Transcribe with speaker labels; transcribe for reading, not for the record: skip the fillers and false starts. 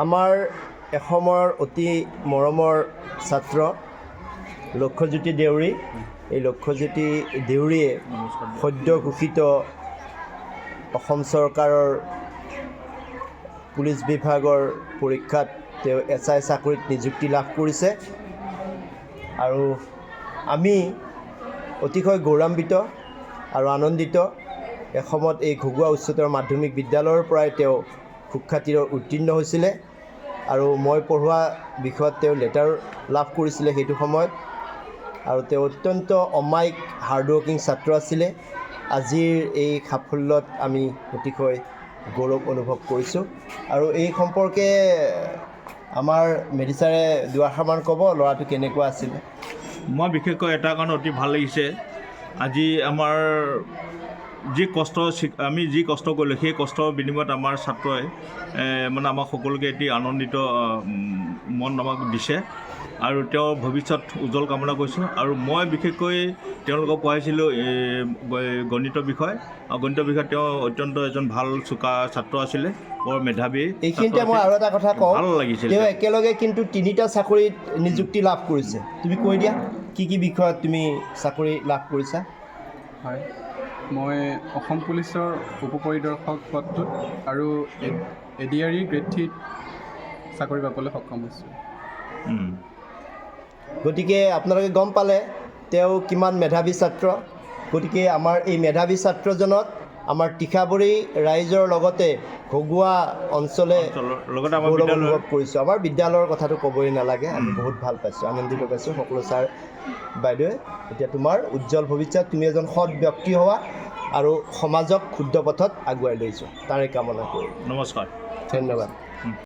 Speaker 1: আমাৰ এসময়ৰ অতি মৰমৰ ছাত্ৰ লক্ষ্যজ্যোতি দেউৰী। এই লক্ষ্যজ্যোতি দেউৰীয়ে সদ্য ঘোষিত অসম চৰকাৰৰ পুলিচ বিভাগৰ পৰীক্ষাত তেওঁ SI চাকৰিত নিযুক্তি লাভ কৰিছে আৰু আমি অতিশয় গৌৰৱান্বিত আৰু আনন্দিত। এসময়ত এই ঘুগুৱা উচ্চতৰ মাধ্যমিক বিদ্যালয়ৰ পৰাই তেওঁ সুখ্যাতিৰে উত্তীৰ্ণ হৈছিলে আৰু মই পঢ়োৱা বিষয়ত তেওঁ লেটাৰ লাভ কৰিছিলে সেইটো সময়ত আৰু তেওঁ অত্যন্ত অমায়িক হাৰ্ডৱৰ্কিং ছাত্ৰ আছিলে। আজিৰ এই সাফল্যত আমি অতিশয় গৌৰৱ অনুভৱ কৰিছোঁ আৰু এই সম্পৰ্কে আমাৰ মেধি ছাৰে দুআষাৰমান ক'ব ল'ৰাটো কেনেকুৱা আছিলে।
Speaker 2: মই বিশেষকৈ এটা কাৰণ অতি ভাল লাগিছে, আজি আমাৰ আমি যি কষ্ট কৰিলোঁ সেই কষ্টৰ বিনিময়ত আমাৰ ছাত্ৰই মানে আমাক সকলোকে এটি আনন্দিত মন আমাক দিছে আৰু তেওঁৰ ভৱিষ্যত উজ্জ্বল কামনা কৰিছোঁ। আৰু মই বিশেষকৈ তেওঁলোকক পঢ়াইছিলোঁ গণিত বিষয় আৰু গণিত বিষয়ত তেওঁ অত্যন্ত এজন ভাল চোকা ছাত্ৰ আছিলে, বৰ মেধাৱী।
Speaker 1: এইখিনিতে মই আৰু এটা কথা কওঁ,
Speaker 2: ভাল লাগিছিল।
Speaker 1: তেওঁ একেলগে কিন্তু 3টা চাকৰিত নিযুক্তি লাভ কৰিছে। তুমি কৈ দিয়া কি বিষয়ত তুমি চাকৰি লাভ কৰিছা?
Speaker 3: হয়, মই অসম পুলিচৰ উপ পৰিদৰ্শক পদটোত আৰু ADRE গ্ৰেড 3 চাকৰি পাবলৈ সক্ষম হৈছোঁ।
Speaker 1: গতিকে আপোনালোকে গম পালে তেওঁ কিমান মেধাৱী ছাত্ৰ। গতিকে আমাৰ এই মেধাৱী ছাত্ৰজনক আমাৰ তীখাবৰী ৰাইজৰ লগতে ঘগুৱা অঞ্চলে গৌৰৱ অনুভৱ কৰিছোঁ। আমাৰ বিদ্যালয়ৰ কথাটো ক'বই নালাগে, আমি বহুত ভাল পাইছোঁ, আনন্দিত পাইছোঁ সকলো ছাৰ বাইদেৱে। এতিয়া তোমাৰ উজ্জ্বল ভৱিষ্যত, তুমি এজন সৎ ব্যক্তি হোৱা আৰু সমাজক শুদ্ধ পথত আগুৱাই লৈ যোৱা, তাৰে কামনা কৰোঁ।
Speaker 2: নমস্কাৰ,
Speaker 1: ধন্যবাদ।